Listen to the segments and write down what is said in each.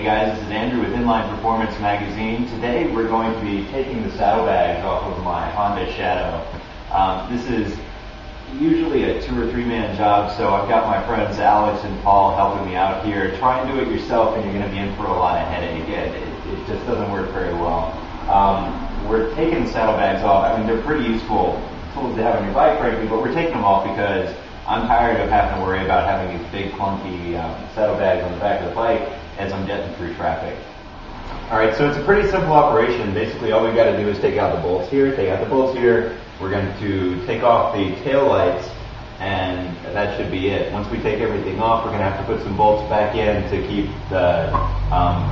Hey guys, this is Andrew with Inline Performance Magazine. Today we're going to be taking the saddlebags off of my Honda Shadow. This is usually a 2 or 3 man job, so I've got my friends Alex and Paul helping me out here. Try and do it yourself and you're going to be in for a lot of headache. It just doesn't work very well. We're taking the saddlebags off. I mean, they're pretty useful tools to have on your bike, frankly, but we're taking them off because I'm tired of having to worry about having these big clunky saddlebags on the back of the bike as I'm jetting through traffic. Alright, so it's a pretty simple operation. Basically all we've got to do is take out the bolts here, take out the bolts here. We're going to take off the tail lights and that should be it. Once we take everything off, we're going to have to put some bolts back in to keep the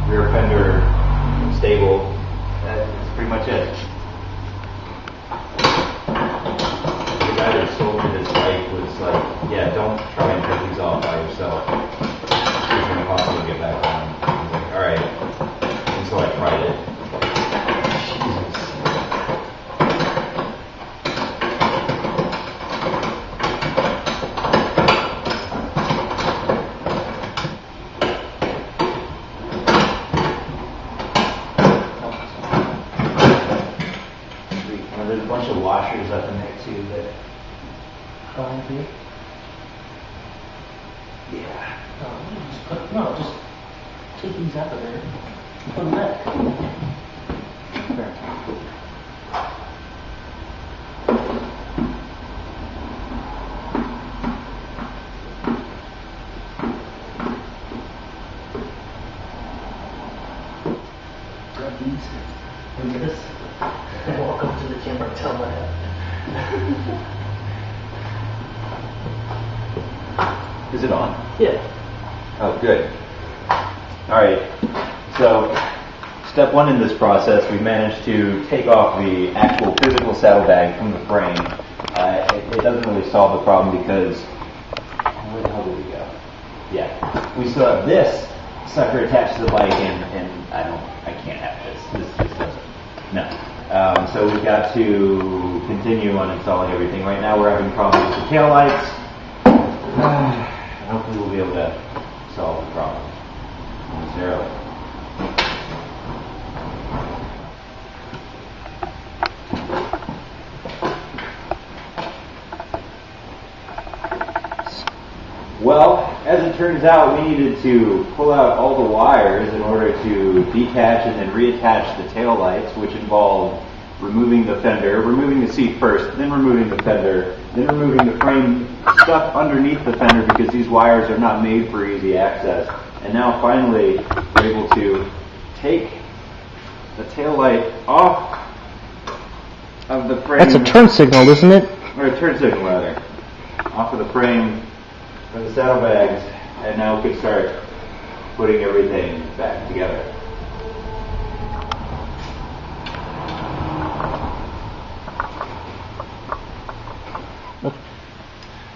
rear fender stable. That's pretty much it. The guy that sold me this bike was like, yeah, don't try and take these off by yourself. It's going to cost you to get back on. I was like, alright. And so I tried it. Jesus. There's a bunch of washers up in there too that here? yeah. Just take these out of there and put them back. There. Grab these and this and walk up to the camera and tell them what happened. Is it on? Yeah. Oh, good. Alright, so step one in this process, we managed to take off the actual physical saddlebag from the frame. It doesn't really solve the problem because, where the hell did we go? Yeah, we still have this sucker attached to the bike and I can't have this. This doesn't, no. So we've got to continue on installing everything. Right now we're having problems with the tail lights. Hopefully we'll be able to solve the problem momentarily. Well, as it turns out, we needed to pull out all the wires in order to detach and then reattach the tail lights, which involved removing the fender, removing the seat first, then removing the fender, then removing the frame stuff underneath the fender because these wires are not made for easy access. And now finally we're able to take the tail light off of the frame. That's a turn signal, isn't it? Or a turn signal rather. Off of the frame of the saddlebags, and now we can start putting everything back together.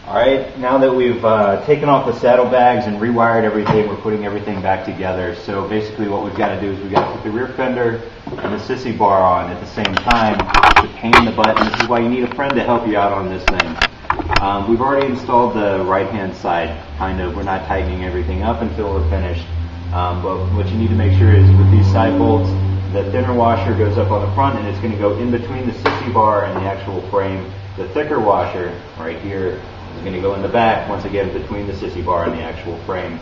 Alright, now that we've taken off the saddlebags and rewired everything, we're putting everything back together. So basically what we've got to do is we've got to put the rear fender and the sissy bar on at the same time. It's a pain in the butt, and this is why you need a friend to help you out on this thing. We've already installed the right-hand side, kind of. We're not tightening everything up until we're finished. But what you need to make sure is with these side bolts, the thinner washer goes up on the front and it's going to go in between the sissy bar and the actual frame. The thicker washer, right here, is going to go in the back, once again, between the sissy bar and the actual frame.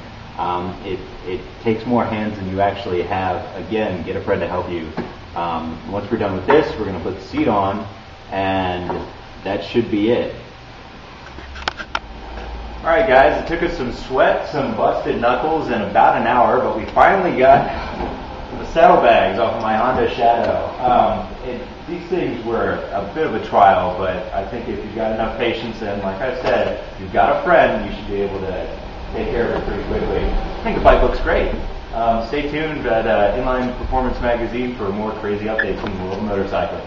It takes more hands than you actually have. Again, get a friend to help you. Once we're done with this, we're going to put the seat on, and that should be it. Alright guys, it took us some sweat, some busted knuckles, and about an hour, but we finally got the saddlebags off of my Honda Shadow. These things were a bit of a trial, but I think if you've got enough patience and, like I said, if you've got a friend, you should be able to take care of it pretty quickly. I think the bike looks great. Stay tuned at Inline Performance Magazine for more crazy updates in the world of motorcycling.